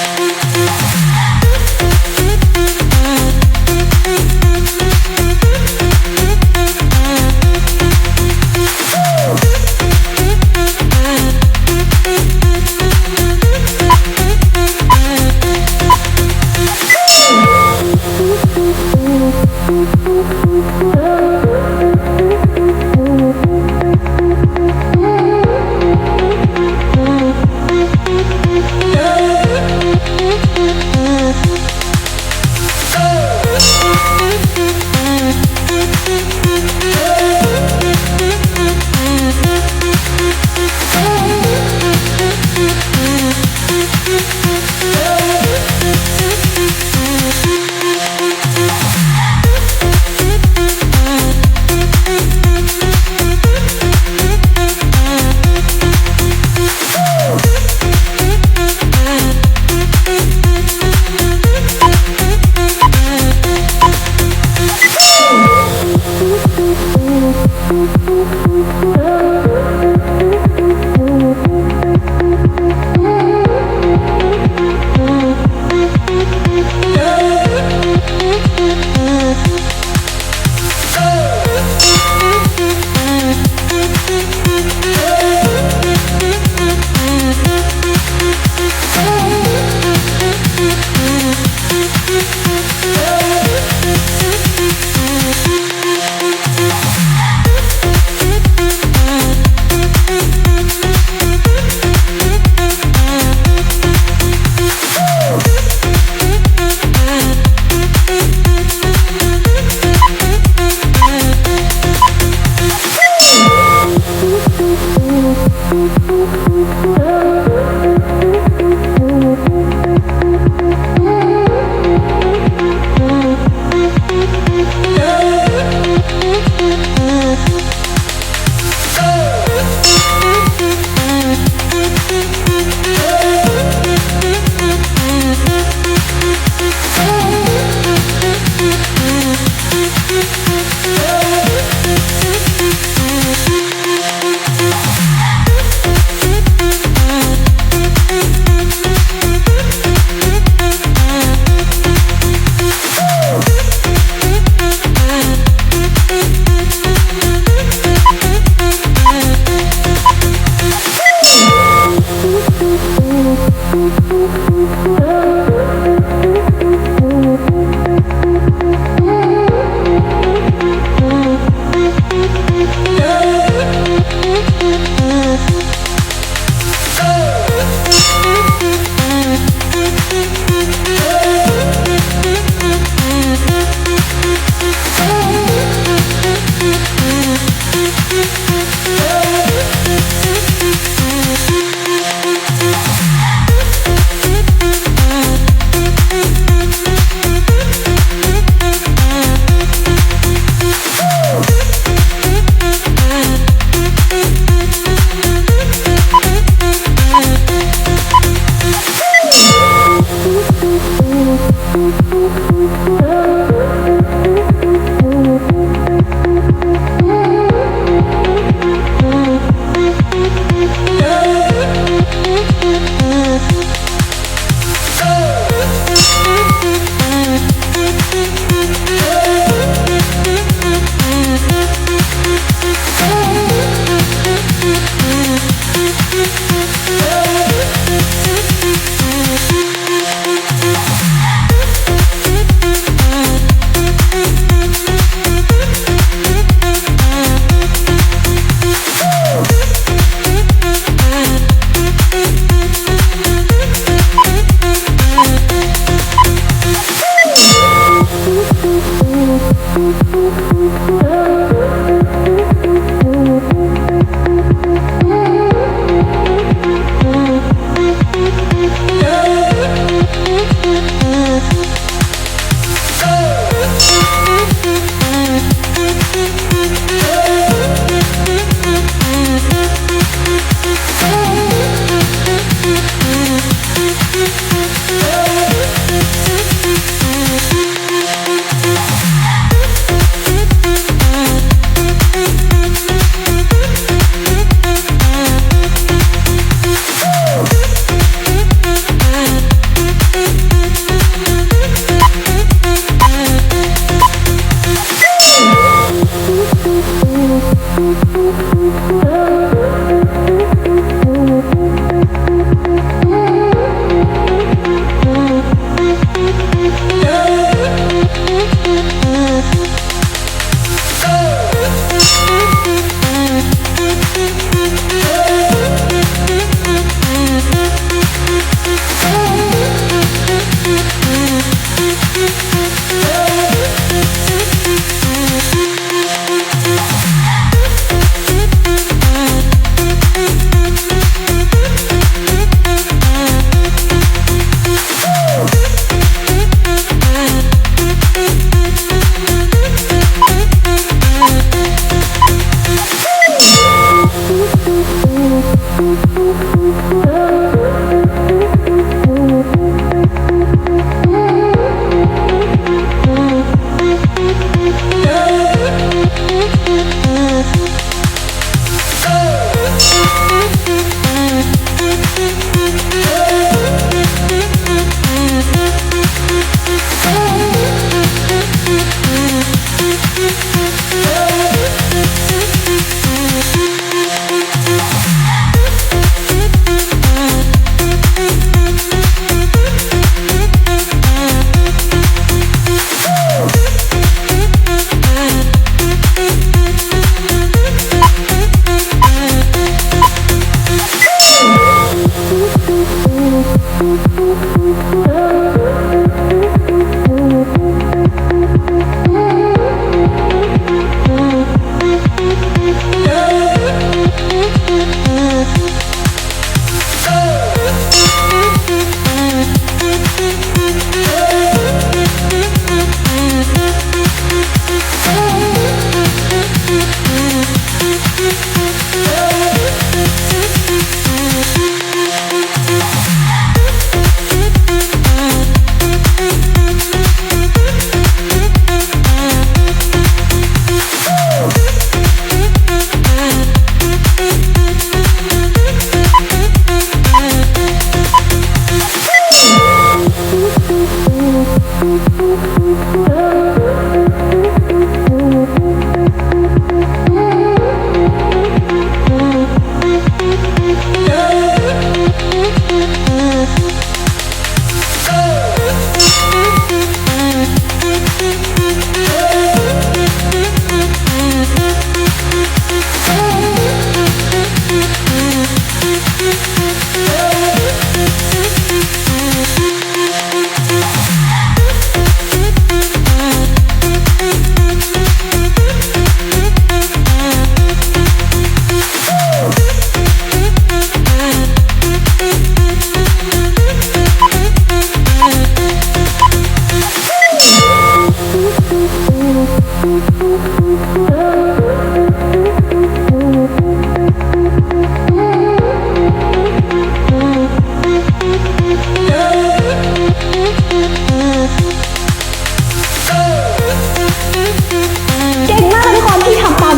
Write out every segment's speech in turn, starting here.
เ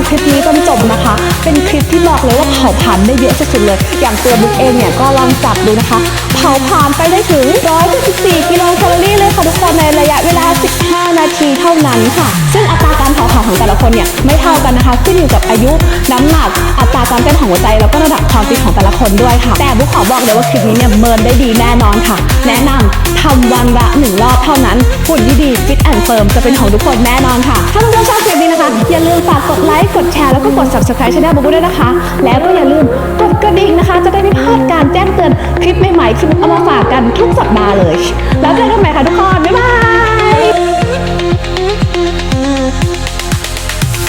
คลิปนี้จนจบนะคะเป็นคลิปที่บอกเลยว่าเผาผลาญได้เยอะสุดๆเลยอย่างตัวบุ๊กเองเนี่ยก็ลองจับดูนะคะเผาผลาญไปได้ถึง174กิโลแคลอรี่เลยค่ะทุกคนในระยะเวลา15นาทีเท่านั้นค่ะซึ่งอัตราการเผาผลาญของแต่ละคนเนี่ยไม่เท่ากันนะคะขึ้นอยู่กับอายุน้ำหนักอัตราการเต้นของหัวใจแล้วก็ระดับความฟิตของแต่ละคนด้วยค่ะแต่บุ๊กขอบอกเลยว่าคลิปนี้เนี่ยเมินได้ดีแน่นอนค่ะแนะนำทำวันละ1รอบเท่านั้นหุ่นดีๆฟิตแอนด์เฟิร์มจะเป็นของทุกคนแน่นอนค่ะถ้าทุกคนชอบคลิปนี้นะคะอย่าลืมฝากกดไลค์กดแชร์แล้วก็กด Subscribe ช่องบุ๊กด้วยนะคะแล้วก็อย่าลืมกดกระดิ่งนะคะจะได้ไม่พลาดการแจ้งเตือนคลิปใหม่ๆที่บุ๊กเอามาฝากกันทุกสัปดาห์เลยแล้วเจอกันใหม่ค่ะทุกคนบ๊ายบาย